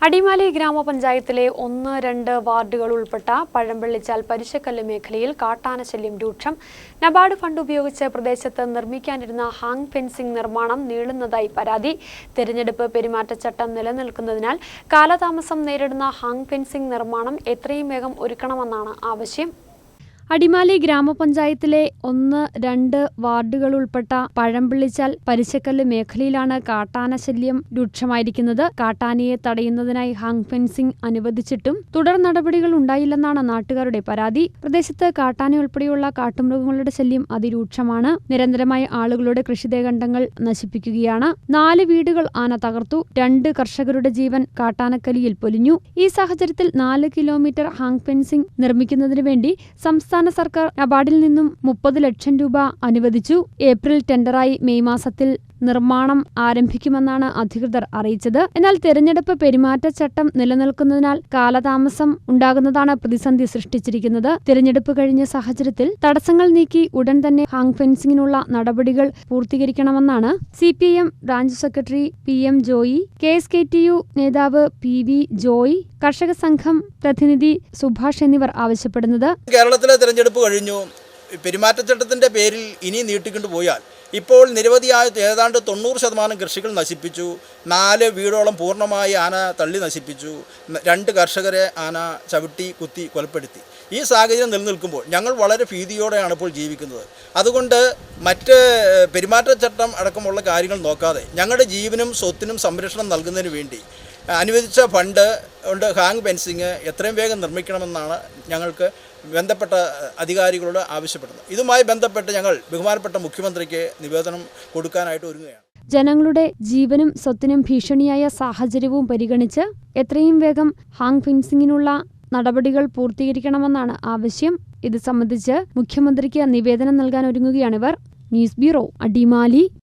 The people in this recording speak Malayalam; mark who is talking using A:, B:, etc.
A: അടിമാലി ഗ്രാമപഞ്ചായത്തിലെ 1-2 വാർഡുകൾ ഉൾപ്പെട്ട പഴമ്പള്ളിച്ചാൽ പരിശക്കല്ല് മേഖലയിൽ കാട്ടാനശല്യം രൂക്ഷം. നബാർഡ് ഫണ്ട് ഉപയോഗിച്ച് പ്രദേശത്ത് നിർമ്മിക്കാനിരുന്ന ഹാങ് ഫെൻസിംഗ് നിർമ്മാണം നീളുന്നതായി പരാതി. തെരഞ്ഞെടുപ്പ് പെരുമാറ്റച്ചട്ടം നിലനിൽക്കുന്നതിനാൽ കാലതാമസം നേരിടുന്ന ഹാങ് ഫെൻസിംഗ് നിർമ്മാണം എത്രയും വേഗം ഒരുക്കണമെന്നാണ് ആവശ്യം. അടിമാലി ഗ്രാമപഞ്ചായത്തിലെ 1-2 വാർഡുകൾ ഉൾപ്പെട്ട പഴമ്പള്ളിച്ചാൽ പരിശക്കല്ല് മേഖലയിലാണ് കാട്ടാനശല്യം രൂക്ഷമായിരിക്കുന്നത്. കാട്ടാനയെ തടയുന്നതിനായി ഹാങ് ഫെൻസിംഗ് അനുവദിച്ചിട്ടും തുടർ നടപടികൾ ഉണ്ടായില്ലെന്നാണ് നാട്ടുകാരുടെ പരാതി. പ്രദേശത്ത് കാട്ടാനയുൾപ്പെടെയുള്ള കാട്ടുമൃഗങ്ങളുടെ ശല്യം അതിരൂക്ഷമാണ്. നിരന്തരമായി ആളുകളുടെ കൃഷിദേഹണ്ഡങ്ങൾ നശിപ്പിക്കുകയാണ്. 4 വീടുകൾ ആന തകർത്തു. 2 കർഷകരുടെ ജീവൻ കാട്ടാനക്കലിയിൽ പൊലിഞ്ഞു. ഈ സാഹചര്യത്തിൽ 4 കിലോമീറ്റർ ഹാങ് ഫെൻസിംഗ് നിർമ്മിക്കുന്നതിനു വേണ്ടി സംസ്ഥാന സർക്കാർ നബാർഡിൽ നിന്നും 30 ലക്ഷം രൂപ അനുവദിച്ചു. ഏപ്രിൽ ടെൻഡറായി മെയ് മാസത്തിൽ നിർമ്മാണം ആരംഭിക്കുമെന്നാണ് അധികൃതർ അറിയിച്ചത്. എന്നാൽ തെരഞ്ഞെടുപ്പ് പെരുമാറ്റച്ചട്ടം നിലനിൽക്കുന്നതിനാൽ കാലതാമസം ഉണ്ടാകുന്നതാണ് പ്രതിസന്ധി സൃഷ്ടിച്ചിരിക്കുന്നത്. തെരഞ്ഞെടുപ്പ് കഴിഞ്ഞ സാഹചര്യത്തിൽ തടസ്സങ്ങൾ നീക്കി ഉടൻ തന്നെ ഹാങ് ഫെൻസിംഗിനുള്ള നടപടികൾ പൂർത്തീകരിക്കണമെന്നാണ് CPM branch secretary PM Joy, KSKTU നേതാവ് PV ജോയ്, കർഷക സംഘം പ്രതിനിധി സുഭാഷ് എന്നിവർ ആവശ്യപ്പെടുന്നത്.
B: കേരളത്തിലെ തെരഞ്ഞെടുപ്പ് കഴിഞ്ഞു. പെരുമാറ്റച്ചട്ടത്തിൻ്റെ പേരിൽ ഇനി നീട്ടിക്കൊണ്ടു പോയാൽ ഇപ്പോൾ നിരവധിയായ ഏതാണ്ട് 90% കൃഷികൾ നശിപ്പിച്ചു. 4 വീടോളം പൂർണ്ണമായി ആന തള്ളി നശിപ്പിച്ചു. 2 കർഷകരെ ആന ചവിട്ടി കുത്തി കൊലപ്പെടുത്തി. ഈ സാഹചര്യം നിലനിൽക്കുമ്പോൾ ഞങ്ങൾ വളരെ ഭീതിയോടെയാണ് ഇപ്പോൾ ജീവിക്കുന്നത്. അതുകൊണ്ട് മറ്റ് പെരുമാറ്റച്ചട്ടം അടക്കമുള്ള കാര്യങ്ങൾ നോക്കാതെ ഞങ്ങളുടെ ജീവനും സ്വത്തിനും സംരക്ഷണം നൽകുന്നതിന് വേണ്ടി അനുവദിച്ച ഫണ്ട് കൊണ്ട് ഹാങ് ഫെൻസിങ് എത്രയും വേഗം നിർമ്മിക്കണമെന്നാണ് ഞങ്ങൾക്ക് ബന്ധപ്പെട്ട അധികാരികളോട് ആവശ്യപ്പെടുന്നത്. ഇതുമായി ബന്ധപ്പെട്ട് ഞങ്ങൾ ബഹുമാനപ്പെട്ട മുഖ്യമന്ത്രിക്ക് നിവേദനം കൊടുക്കാനായിട്ട് ഒരുങ്ങുകയാണ്.
A: ജനങ്ങളുടെ ജീവനും സ്വത്തിനും ഭീഷണിയായ സാഹചര്യവും പരിഗണിച്ച് എത്രയും വേഗം ഹാങ് ഫെൻസിങ്ങിനുള്ള നടപടികൾ പൂർത്തീകരിക്കണമെന്നാണ് ആവശ്യം. ഇത് സംബന്ധിച്ച് മുഖ്യമന്ത്രിക്ക് നിവേദനം നൽകാൻ ഒരുങ്ങുകയാണിവർ. News bureau, Adimali.